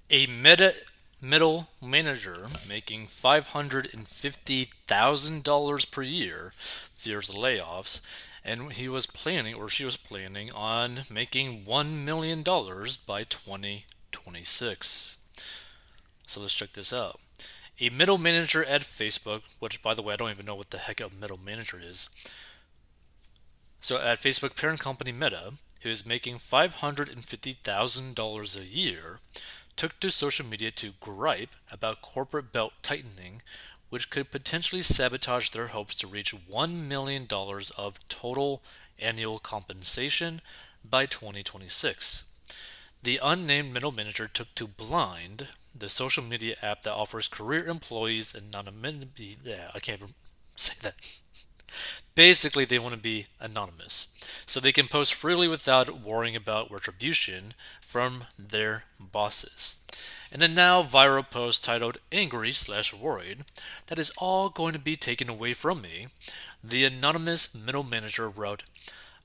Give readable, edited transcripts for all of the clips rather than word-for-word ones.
A meta middle manager making $550,000 per year fears layoffs, and he was planning, or she was planning, on making $1 million by 2026. So let's check this out. A middle manager at Facebook, which by the way, I don't even know what the heck a middle manager is. So at Facebook parent company Meta, who is making $550,000 a year, took to social media to gripe about corporate belt tightening, which could potentially sabotage their hopes to reach $1 million of total annual compensation by 2026. The unnamed middle manager took to Blind, the social media app that offers career employees anonymity. Yeah, I can't even say that. Basically, they want to be anonymous, so they can post freely without worrying about retribution from their bosses. In a now viral post titled Angry slash Worried that is all going to be taken away from me, the anonymous middle manager wrote,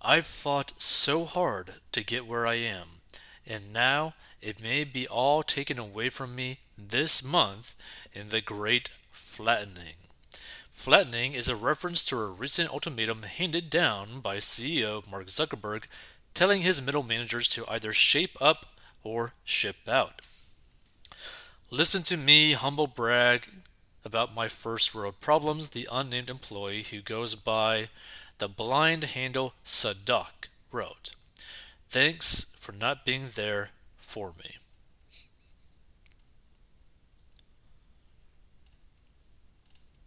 I've fought so hard to get where I am, and now it may be all taken away from me this month in the great flattening. Flattening is a reference to a recent ultimatum handed down by CEO Mark Zuckerberg, telling his middle managers to either shape up or ship out. Listen to me humble brag about my first world problems, the unnamed employee who goes by the blind handle Sadak wrote. Thanks for not being there for me.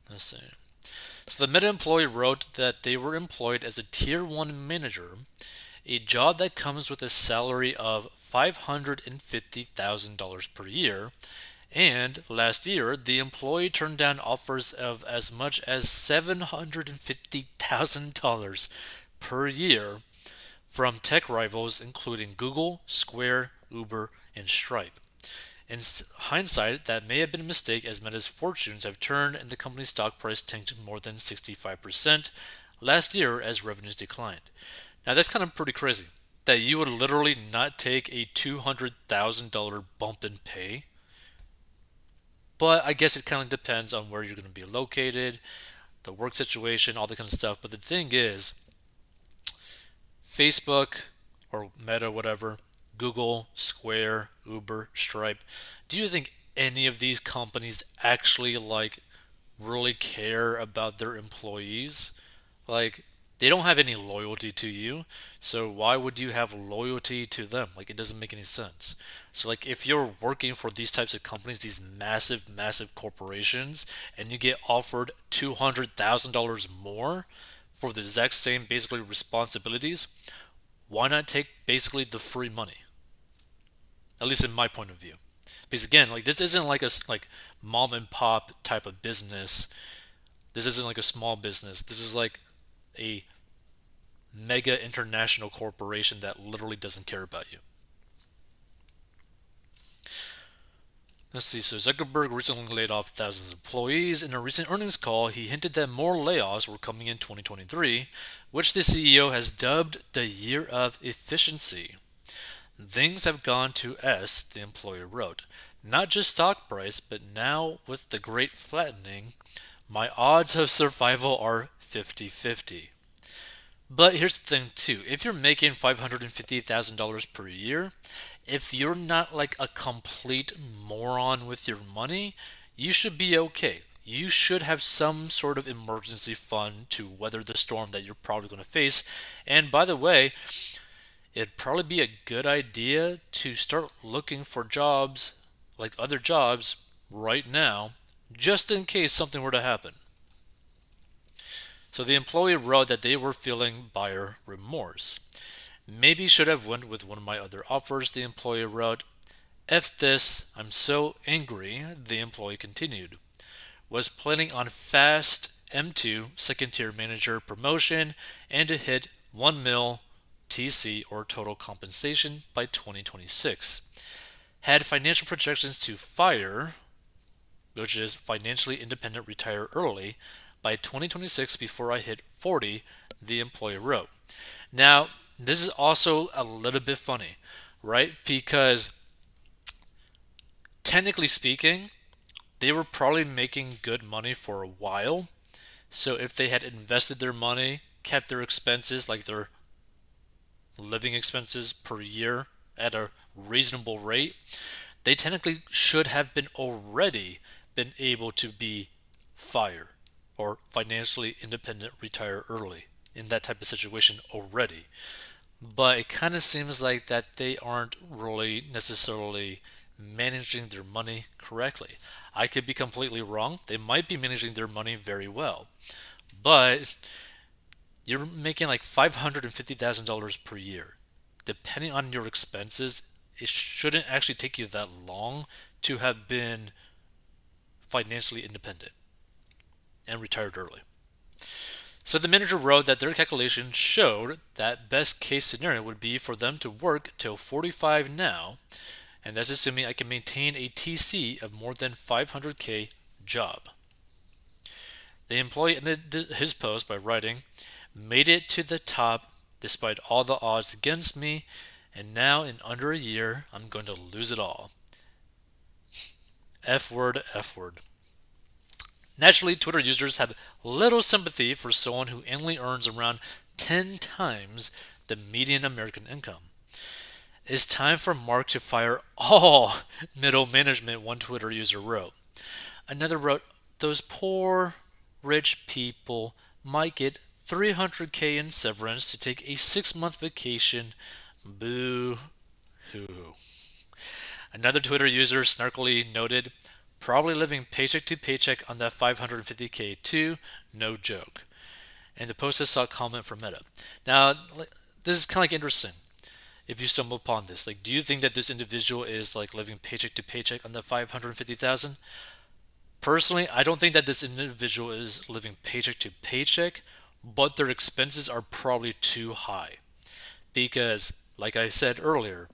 Let's see. So the Meta employee wrote that they were employed as a Tier 1 manager, a job that comes with a salary of $550,000 per year. And last year, the employee turned down offers of as much as $750,000 per year from tech rivals including Google, Square, Uber, and Stripe. In hindsight, that may have been a mistake as Meta's fortunes have turned and the company's stock price tanked more than 65% last year as revenues declined. Now, that's kind of pretty crazy that you would literally not take a $200,000 bump in pay. But I guess it kind of depends on where you're going to be located, the work situation, all that kind of stuff. But the thing is, Facebook or Meta, whatever, Google, Square, Uber, Stripe, do you think any of these companies actually really care about their employees? Like, they don't have any loyalty to you, so why would you have loyalty to them? Like, it doesn't make any sense. So, like, if you're working for these types of companies, these massive, massive corporations, and you get offered $200,000 more for the exact same, basically, responsibilities, why not take basically the free money? At least in my point of view. Because again, like this isn't like a mom and pop type of business. This isn't like a small business. This is like a mega international corporation that literally doesn't care about you. Let's see. So Zuckerberg recently laid off thousands of employees. In a recent earnings call, he hinted that more layoffs were coming in 2023, which the CEO has dubbed the year of efficiency. Things have gone to S, the employer wrote. Not just stock price, but now with the great flattening, my odds of survival are 50-50. But here's the thing too. If you're making $550,000 per year, if you're not like a complete moron with your money, you should be okay. You should have some sort of emergency fund to weather the storm that you're probably going to face. And by the way, it'd probably be a good idea to start looking for jobs, like other jobs, right now, just in case something were to happen. So the employee wrote that they were feeling buyer remorse. Maybe should have went with one of my other offers, the employee wrote. F this, I'm so angry, the employee continued. Was planning on fast M2 second tier manager promotion and to hit 1 mil TC or total compensation by 2026. Had financial projections to fire, which is financially independent retire early, by 2026 before I hit 40, the employee wrote. Now, this is also a little bit funny, right? Because technically speaking, they were probably making good money for a while. So if they had invested their money, kept their expenses, like their living expenses per year, at a reasonable rate, they technically should have been already been able to be fired or financially independent, retire early in that type of situation already. But it kind of seems like that they aren't really necessarily managing their money correctly. I could be completely wrong. They might be managing their money very well, but you're making like $550,000 per year. Depending on your expenses, it shouldn't actually take you that long to have been financially independent and retired early. So the manager wrote that their calculations showed that best case scenario would be for them to work till 45 now, and that's assuming I can maintain a TC of more than 500K job. The employee ended his post by writing, "Made it to the top despite all the odds against me, and now in under a year I'm going to lose it all. F word, F word." Naturally, Twitter users had little sympathy for someone who annually earns around 10 times the median American income. "It's time for Mark to fire all middle management," one Twitter user wrote. Another wrote, "Those poor rich people might get 300K in severance to take a 6-month vacation. Boo hoo." Another Twitter user snarkily noted, "Probably living paycheck to paycheck on that 550K too, no joke." And the post has saw a comment from Meta. Now, this is kind of like interesting if you stumble upon this. Like, do you think that this individual is like living paycheck to paycheck on the 550,000? Personally, I don't think that this individual is living paycheck to paycheck, but their expenses are probably too high. Because, like I said earlier,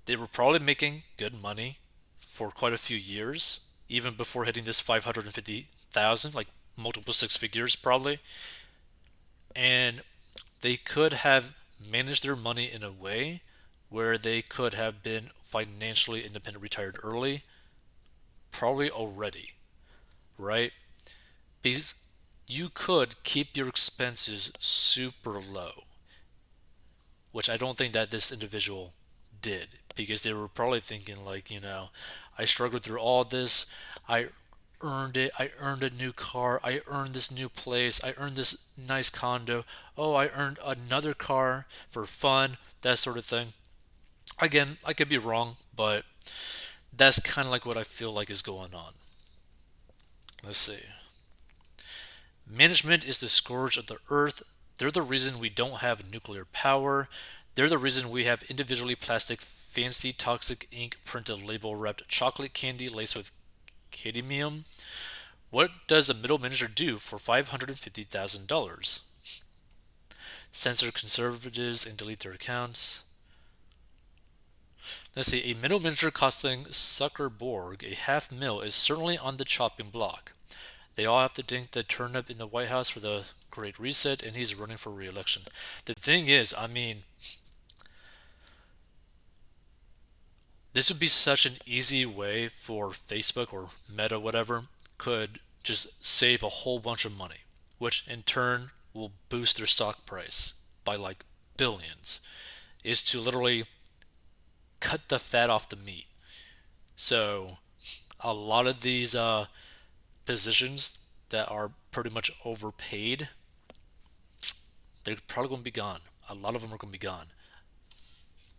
they were probably making good money for quite a few years, even before hitting this 550,000, like multiple six figures probably. And they could have managed their money in a way where they could have been financially independent, retired early, probably already, right? Because you could keep your expenses super low, which I don't think that this individual did, because they were probably thinking like, I struggled through all this. I earned it. I earned a new car. I earned this new place. I earned this nice condo. Oh, I earned another car for fun, that sort of thing. Again, I could be wrong, but that's kind of like what I feel like is going on. Let's see. "Management is the scourge of the earth. They're the reason we don't have nuclear power. They're the reason we have individually plastic, fancy, toxic ink printed label wrapped chocolate candy laced with cadmium. What does a middle manager do for $550,000? Censor conservatives and delete their accounts." Let's see. "A middle manager costing Zuckerberg a half mil is certainly on the chopping block. They all have to thank the turnip in the White House for the Great Reset, and he's running for re-election." The thing is, I mean, this would be such an easy way for Facebook or Meta, whatever, could just save a whole bunch of money, which in turn will boost their stock price by like billions, is to literally cut the fat off the meat. So a lot of these positions that are pretty much overpaid, they're probably going to be gone. A lot of them are going to be gone.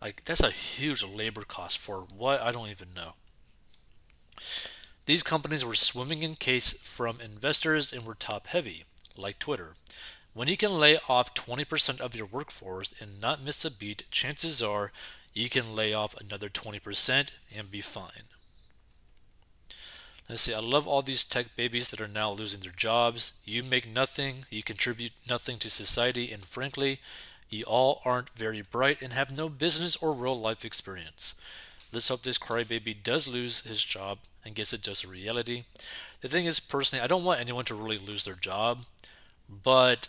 Like, that's a huge labor cost for what? I don't even know. "These companies were swimming in case from investors and were top heavy, like Twitter. When you can lay off 20% of your workforce and not miss a beat, chances are you can lay off another 20% and be fine." Let's see. "I love all these tech babies that are now losing their jobs. You make nothing, you contribute nothing to society, and frankly, you all aren't very bright and have no business or real life experience. Let's hope this crybaby does lose his job and gets a dose of reality." The thing is, personally, I don't want anyone to really lose their job, but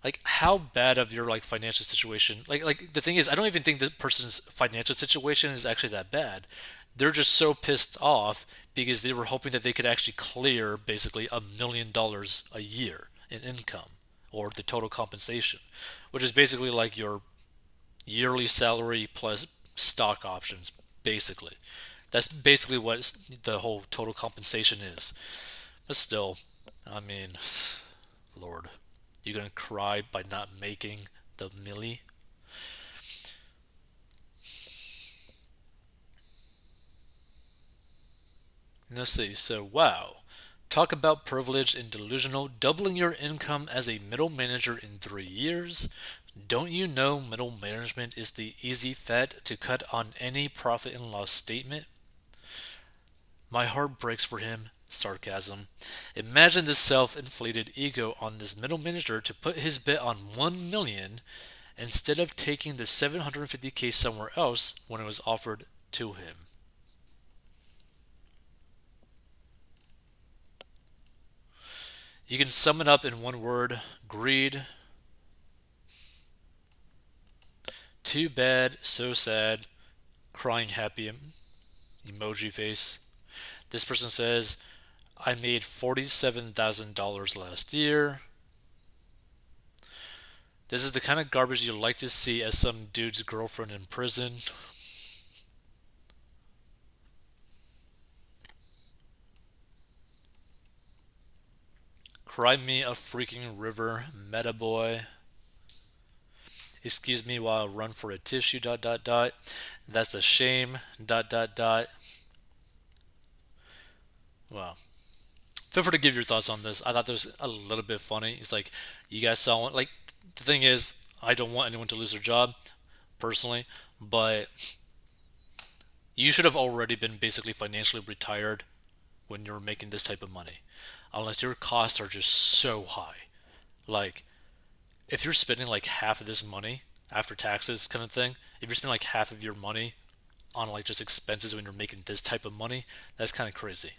like, how bad of your like financial situation? Like the thing is, I don't even think the person's financial situation is actually that bad. they're just so pissed off because they were hoping that they could actually clear basically $1 million a year in income or the total compensation, which is basically like your yearly salary plus stock options, basically. That's basically what the whole total compensation is. But still, I mean, Lord, you're gonna cry by not making the millie? Let's see. So, wow. Talk about privileged and delusional, doubling your income as a middle manager in 3 years. Don't you know middle management is the easy fat to cut on any profit and loss statement? My heart breaks for him. Sarcasm. Imagine the self-inflated ego on this middle manager to put his bet on 1 million instead of taking the 750K somewhere else when it was offered to him. You can sum it up in one word: greed. Too bad, so sad, crying happy emoji face. This person says, I made $47,000 last year. This is the kind of garbage you like to see as some dude's girlfriend in prison. Cry me a freaking river, meta boy. Excuse me while I run for a tissue, dot dot dot. That's a shame, dot dot dot. Wow. Feel free to give your thoughts on this. I thought this was a little bit funny. It's like, you guys saw one. Like, the thing is, I don't want anyone to lose their job, personally, but you should have already been basically financially retired when you're making this type of money, unless your costs are just so high. Like, if you're spending like half of this money after taxes, kind of thing, if you're spending like half of your money on like just expenses when you're making this type of money, that's kind of crazy.